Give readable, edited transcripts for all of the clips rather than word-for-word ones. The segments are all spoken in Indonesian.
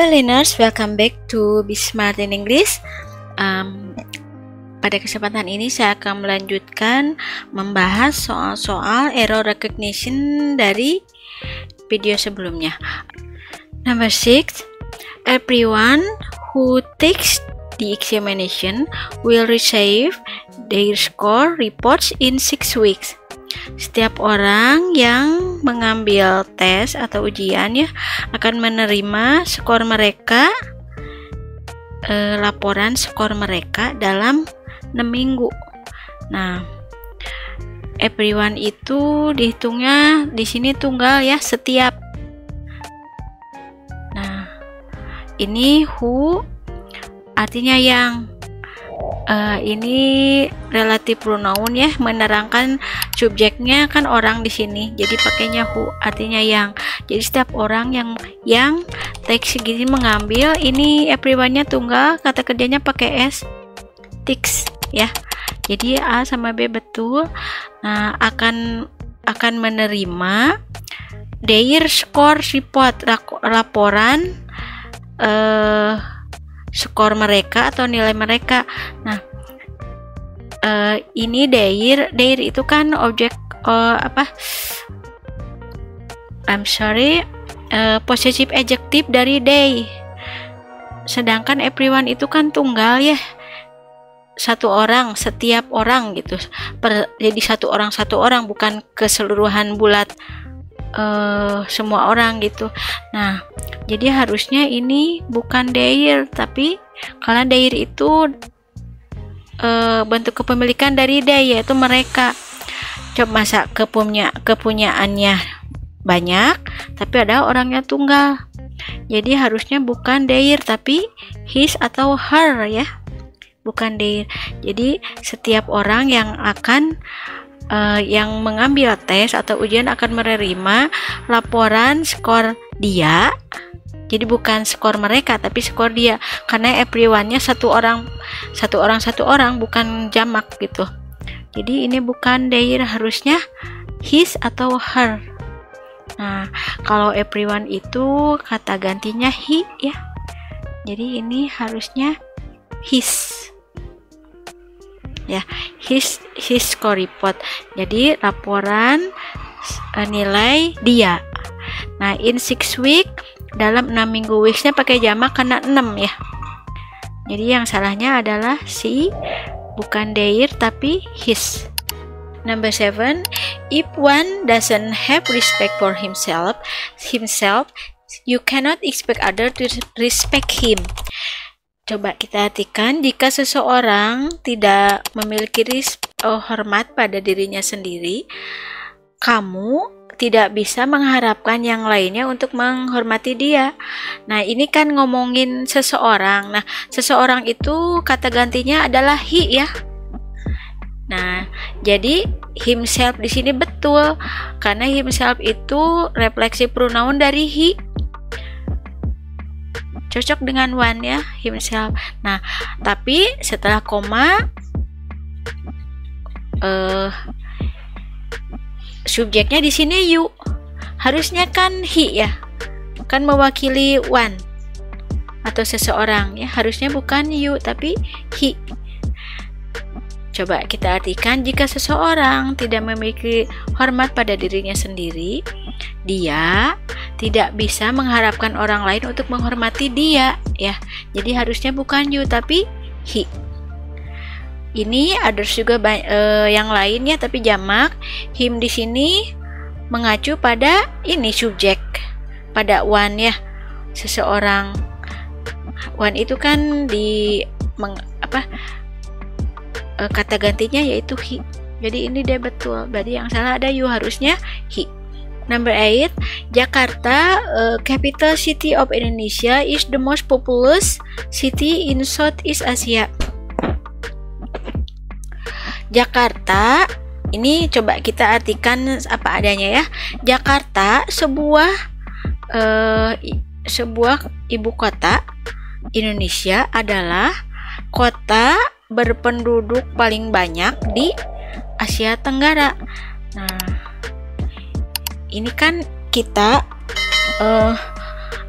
Hello learners, welcome back to Be Smart in English. Pada kesempatan ini saya akan melanjutkan membahas soal-soal error recognition dari video sebelumnya. Number 6, everyone who takes the examination will receive their score reports in 6 weeks. Setiap orang yang mengambil tes atau ujian ya akan menerima skor mereka, laporan skor mereka dalam 6 minggu. Nah, everyone itu dihitungnya di sini tunggal ya, setiap. Nah, ini who artinya yang. Ini relative pronoun ya, menerangkan subjeknya kan orang di sini, jadi pakainya who artinya yang. Jadi setiap orang yang teks segini mengambil, ini everyone-nya tunggal, kata kerjanya pakai s, takes ya. Jadi A sama B betul. Nah, akan menerima their score report, laporan skor mereka atau nilai mereka. Nah, ini their itu kan objek possessive adjective dari they. Sedangkan everyone itu kan tunggal ya, satu orang, setiap orang gitu. Jadi satu orang bukan keseluruhan bulat semua orang gitu. Nah, jadi harusnya ini bukan their, tapi karena their itu bentuk kepemilikan dari they, yaitu mereka. Coba masa kepunyaannya banyak tapi ada orangnya tunggal, jadi harusnya bukan their tapi his atau her ya, bukan their. Jadi setiap orang yang akan yang mengambil tes atau ujian akan menerima laporan skor dia. Jadi bukan skor mereka tapi skor dia, karena everyone-nya satu orang, bukan jamak gitu. Jadi ini bukan their, harusnya his atau her. Nah, kalau everyone itu kata gantinya he ya. Jadi ini harusnya his. Ya, his score report. Jadi laporan nilai dia. Nah, in 6 week, dalam 6 minggu, weeks-nya pakai jamak karena 6 ya. Jadi yang salahnya adalah si, bukan their tapi his. Number 7, if one doesn't have respect for himself, you cannot expect other to respect him. Coba kita artikan, jika seseorang tidak memiliki hormat pada dirinya sendiri, kamu tidak bisa mengharapkan yang lainnya untuk menghormati dia. Nah, ini kan ngomongin seseorang. Nah, seseorang itu kata gantinya adalah he ya. Nah, jadi himself di sini betul, karena himself itu refleksi pronoun dari he. Cocok dengan one ya, himself. Nah, tapi setelah koma subjeknya di sini you. Harusnya kan he ya, kan mewakili one atau seseorang ya. Harusnya bukan you tapi he. Coba kita artikan, jika seseorang tidak memiliki hormat pada dirinya sendiri, dia tidak bisa mengharapkan orang lain untuk menghormati dia ya. Jadi harusnya bukan you tapi he. Ini others juga yang lainnya tapi jamak. Him di sini mengacu pada ini subjek, pada one ya, seseorang. One itu kan kata gantinya yaitu he. Jadi ini dia betul. Berarti yang salah ada you, harusnya he. Number 8, Jakarta, capital city of Indonesia, is the most populous city in Southeast Asia. Jakarta, ini coba kita artikan apa adanya ya. Jakarta sebuah ibu kota Indonesia, adalah kota berpenduduk paling banyak di Asia Tenggara. Nah, ini kan kita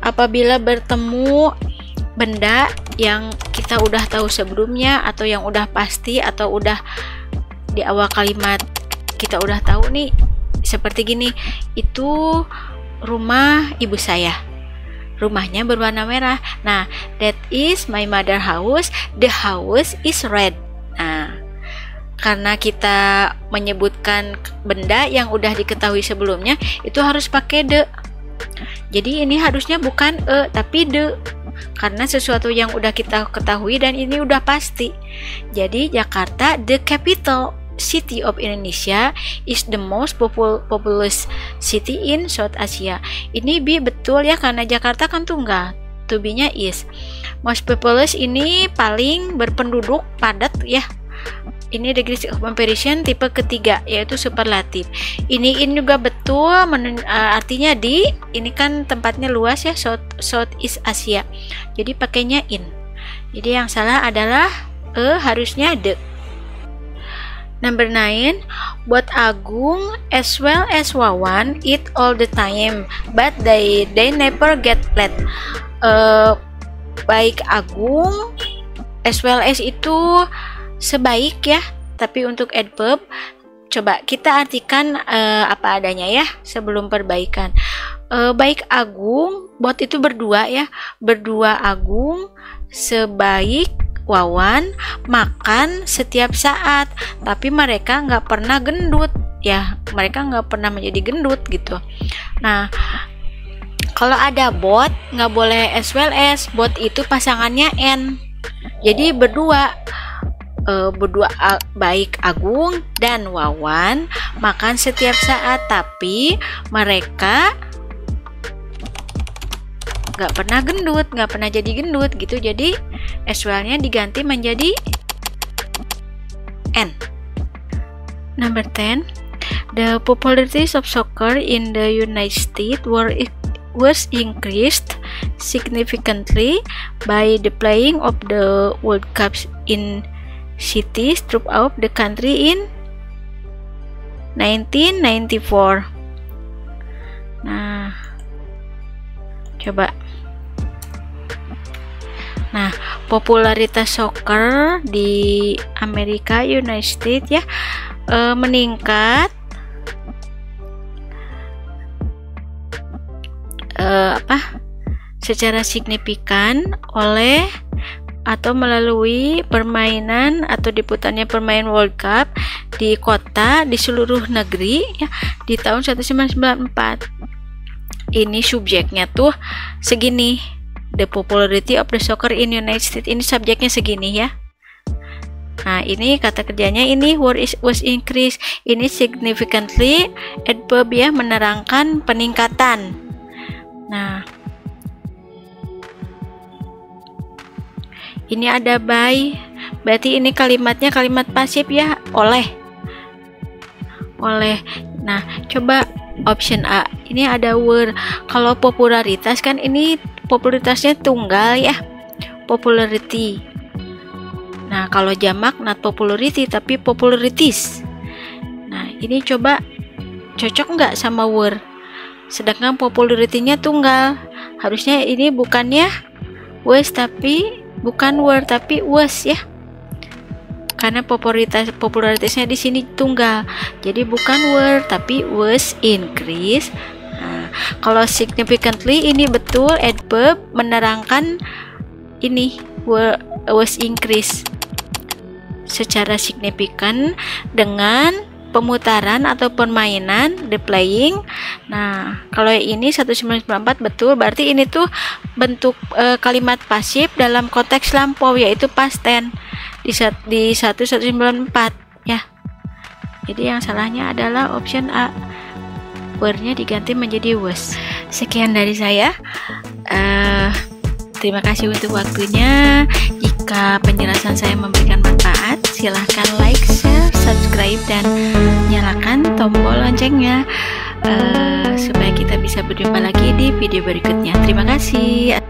apabila bertemu benda yang kita udah tahu sebelumnya atau yang udah pasti atau udah di awal kalimat kita udah tahu nih, seperti gini, itu rumah ibu saya, rumahnya berwarna merah. Nah, that is my mother house, the house is red. Nah, karena kita menyebutkan benda yang udah diketahui sebelumnya, itu harus pakai the. Jadi ini harusnya bukan tapi the, karena sesuatu yang udah kita ketahui dan ini udah pasti. Jadi Jakarta, the capital city of Indonesia, is the most populous city in South Asia. Ini betul ya, karena Jakarta kan tunggal, to be-nya is. Most populous ini paling berpenduduk padat ya. Ini degree of comparison tipe ketiga, yaitu superlatif. Ini in juga betul, artinya di, ini kan tempatnya luas ya, Southeast Asia. Jadi pakainya in. Jadi yang salah adalah harusnya the. Number 9, both Agung as well as Wawan eat all the time, but they never get fat. Baik Agung as well as itu sebaik ya, tapi untuk adverb coba kita artikan apa adanya ya sebelum perbaikan. Baik Agung, both itu berdua ya, berdua Agung, sebaik Wawan, makan setiap saat, tapi mereka nggak pernah gendut ya, mereka nggak pernah menjadi gendut gitu. Nah, kalau ada both nggak boleh as well as, both itu pasangannya n, jadi berdua. Baik Agung dan Wawan makan setiap saat, tapi mereka nggak pernah gendut, nggak pernah jadi gendut gitu. Jadi as well-nya diganti menjadi n. Number 10, the popularity of soccer in the United States was increased significantly by the playing of the World Cup in cities throughout the country in 1994. Nah, coba. Nah, popularitas soccer di Amerika, United States ya, meningkat secara signifikan oleh atau melalui permainan atau diputarnya permainan World Cup di kota di seluruh negeri ya di tahun 1994. Ini subjeknya tuh segini, the popularity of the soccer in United States, ini subjeknya segini ya. Nah, ini kata kerjanya ini was increased, ini significantly adverb ya, menerangkan peningkatan. Nah, ini ada by, berarti ini kalimatnya kalimat pasif ya, oleh. Nah, coba option A, ini ada were. Kalau popularitas kan ini popularitasnya tunggal ya, popularity. Nah, kalau jamak not popularity tapi popularities. Nah, ini coba cocok nggak sama were? Sedangkan popularity-nya tunggal, harusnya ini bukannya was tapi bukan were tapi was ya, karena popularitasnya di sini tunggal, jadi bukan were tapi was increase. Nah, kalau significantly ini betul adverb menerangkan ini was increase secara signifikan dengan pemutaran atau permainan the playing. Nah, kalau ini 1994 betul, berarti ini tuh bentuk kalimat pasif dalam konteks lampau, yaitu past tense di 1994 ya. Jadi yang salahnya adalah option A, were-nya diganti menjadi was. Sekian dari saya. Terima kasih untuk waktunya. Jika penjelasan saya memberikan manfaat, silahkan like, share, subscribe, dan nyalakan tombol loncengnya supaya kita bisa berjumpa lagi di video berikutnya. Terima kasih.